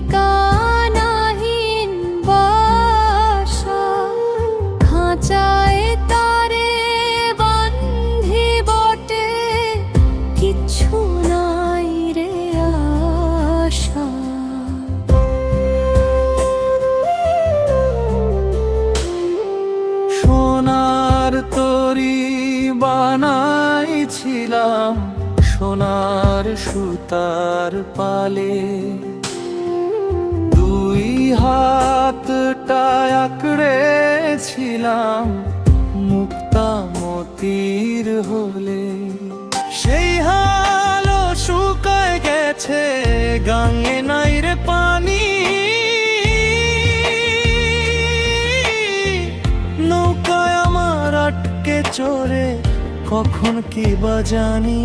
ঠিকানাহীন বাসা, খাঁচায় তারে বান্ধি বটে, কিচ্ছু নাই রে আশা। সোনার তরি বানাইছিলাম সোনার সুতার পালে, দুই হাতটা আঁকড়েছিলাম মুক্তা মতির হলে। সেই হালো শুকায় গেছে, গাঙে নাই রে পানি, নৌকায় আমার আটকে চড়ে কখন কি বা জানি।